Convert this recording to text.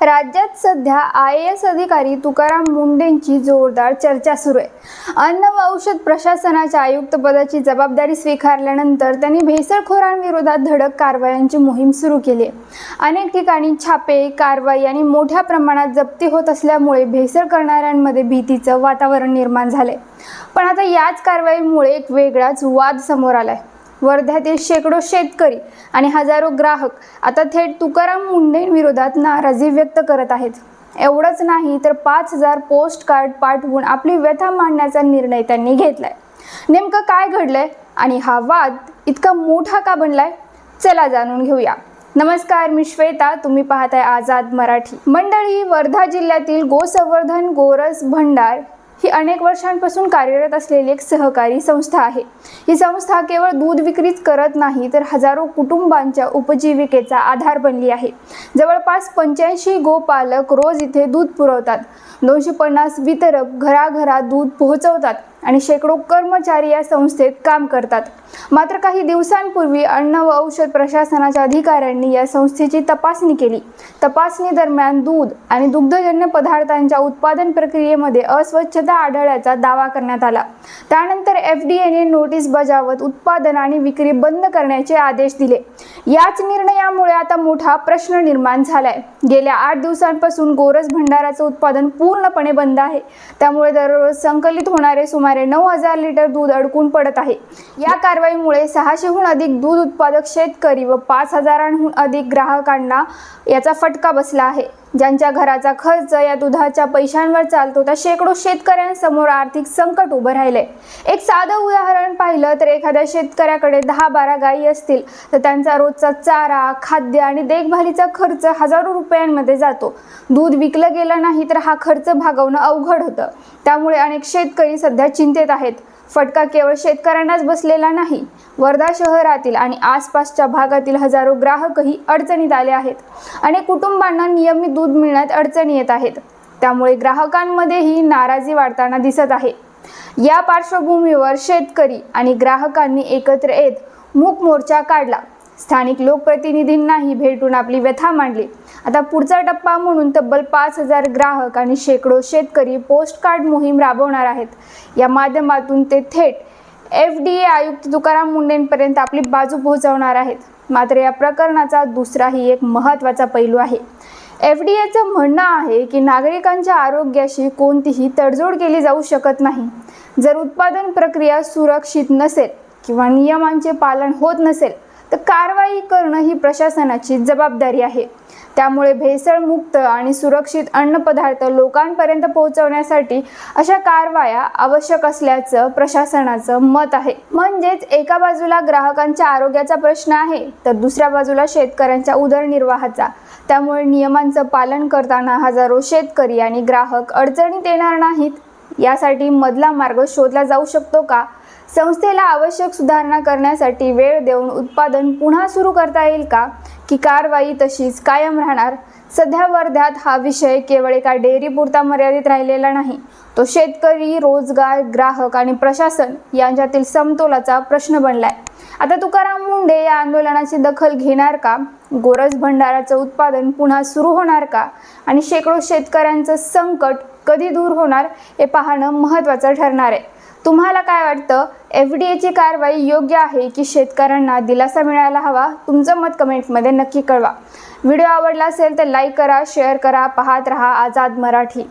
राज्यात सध्या IAS अधिकारी तुकाराम मुंढेंची जोरदार चर्चा सुरू आहे। अन्न व औषध प्रशासनाच्या आयुक्तपदाची जबाबदारी स्वीकारल्यानंतर त्यांनी भेसळखोरांविरोधात धडक कारवायांची मोहीम सुरू केली आहे। अनेक ठिकाणी छापे, कारवाई आणि मोठ्या प्रमाणात जप्ती होत असल्यामुळे भेसळ करणाऱ्यांमध्ये भीतीचं वातावरण निर्माण झालंय। पण आता याच कारवाईमुळे एक वेगळाच वाद समोर आलाय। वर्ध्यातील शेकडो शेतकरी आणि हजारो ग्राहक आता थेट तुकाराम मुंढेंविरोधात नाराजी व्यक्त करत आहेत। एवढंच नाही तर 5000 पोस्ट कार्ड पाठवून आपली व्यथा मांडण्याचा निर्णय त्यांनी घेतलाय। नेमकं काय घडलंय आणि हा वाद इतका मोठा का बनलाय, चला जाणून घेऊया। नमस्कार, मी श्वेता, तुम्ही पाहताय आझाद मराठी। मंडळी, वर्धा जिल्ह्यातील गोसंवर्धन गोरस भंडार ही अनेक वर्षांपासून कार्यरत असलेली एक सहकारी संस्था आहे। ही संस्था केवळ दूध विक्रीच करत नाही तर हजारो कुटुंबांच्या उपजीविकेचा आधार बनली आहे। जवळपास 85 गोपालक रोज इथे दूध पुरवतात, 250 वितरक घराघरात दूध पोहोचवतात आणि शेकडो कर्मचारी या संस्थेत काम करतात। मात्र काही दिवसांपूर्वी अन्न व औषध प्रशासनाच्या अधिकाऱ्यांनी या संस्थेची तपासणी केली। तपासणी दरम्यान दूध आणि दुग्धजन्य पदार्थांच्या उत्पादन प्रक्रियेमध्ये अस्वच्छता आढळल्याचा दावा करण्यात आला। त्यानंतर FDAने नोटीस बजावत उत्पादन आणि विक्री बंद करण्याचे आदेश दिले। याच निर्णयामुळे आता मोठा प्रश्न निर्माण झालाय। गेल्या 8 दिवसांपासून गोरस भंडाराचं उत्पादन पूर्णपणे बंद आहे। त्यामुळे दररोज संकलित होणारे सुमारे 9000 लिटर दूध अडकून पडत आहे। या कारवाईमुळे 600हून अधिक दूध उत्पादक शेतकरी व 5000हून अधिक ग्राहकांना याचा फटका बसला आहे। ज्यांच्या घराचा खर्च या दुधाच्या पैशांवर चालतो त्या शेकडो शेतकऱ्यांसमोर आर्थिक संकट उभं राहिले। एक साधं उदाहरण पाहिलं तर एखाद्या शेतकऱ्याकडे 10-12 गायी असतील तर त्यांचा रोजचा चारा, खाद्य आणि देखभालीचा खर्च हजारो रुपयांमध्ये जातो। दूध विकलं गेलं नाही तर हा खर्च भागवणं अवघड होतं। त्यामुळे अनेक शेतकरी सध्या चिंतेत आहेत। फटका केवळ शेतकऱ्यांनाच बसलेला नाही, वर्धा शहरातील आणि आसपासच्या भागातील हजारो ग्राहकही अडचणीत आले आहेत। अनेक कुटुंबांना नियमित दूध मिळण्यात अडचणी येत आहेत। त्यामुळे ग्राहकांमध्येही नाराजी वाढताना दिसत आहे। या पार्श्वभूमीवर शेतकरी आणि ग्राहकांनी एकत्र येत मूक मोर्चा काढला। स्थानिक लोकप्रतिनिधींनाही भेटून आपली व्यथा मांडली। आता पुढचा टप्पा म्हणून तब्बल 5000 ग्राहक आणि शेकडो शेतकरी पोस्ट कार्ड मोहीम राबवणार आहेत। या माध्यमातून ते थेट FDA आयुक्त तुकाराम मुंढेंपर्यंत आपली बाजू पोहोचवणार आहेत। मात्र या प्रकरणाचा दुसराही एक महत्त्वाचा पैलू आहे। FDAचं म्हणणं आहे की नागरिकांच्या आरोग्याशी कोणतीही तडजोड केली जाऊ शकत नाही। जर उत्पादन प्रक्रिया सुरक्षित नसेल किंवा नियमांचे पालन होत नसेल तर कारवाई करणं ही प्रशासनाची जबाबदारी आहे। त्यामुळे भेसळमुक्त आणि सुरक्षित अन्नपदार्थ लोकांपर्यंत पोहोचवण्यासाठी अशा कारवाया आवश्यक असल्याचं प्रशासनाचं मत आहे। म्हणजेच एका बाजूला ग्राहकांच्या आरोग्याचा प्रश्न आहे तर दुसऱ्या बाजूला शेतकऱ्यांच्या उदरनिर्वाहाचा। त्यामुळे नियमांचं पालन करताना हजारो शेतकरी आणि ग्राहक अडचणीत येणार नाहीत, यासाठी मधला मार्ग शोधला जाऊ शकतो का? संस्थेला आवश्यक सुधारणा करण्यासाठी वेळ देऊन उत्पादन पुन्हा सुरू करता येईल का, की कारवाई तशीच कायम राहणार? सध्या वर्ध्यात हा विषय केवळ एका डेअरीपुरता मर्यादित राहिलेला नाही, तो शेतकरी, रोजगार, ग्राहक आणि प्रशासन यांच्यातील समतोलाचा प्रश्न बनलाय। आता तुकाराम मुंढे या आंदोलनाची दखल घेणार का? गोरस भंडाराचं उत्पादन पुन्हा सुरू होणार का? आणि शेकडो शेतकऱ्यांचं संकट कधी दूर होणार हे पाहणं महत्त्वाचं ठरणार आहे। तुम्हाला काय वाटतं? FDAची कारवाई योग्य आहे की शेतकऱ्यांना दिलासा मिळायला हवा? तुमचं मत कमेंटमध्ये नक्की कळवा। व्हिडिओ आवडला असेल तर लाईक करा, शेअर करा, पाहत रहा आझाद मराठी।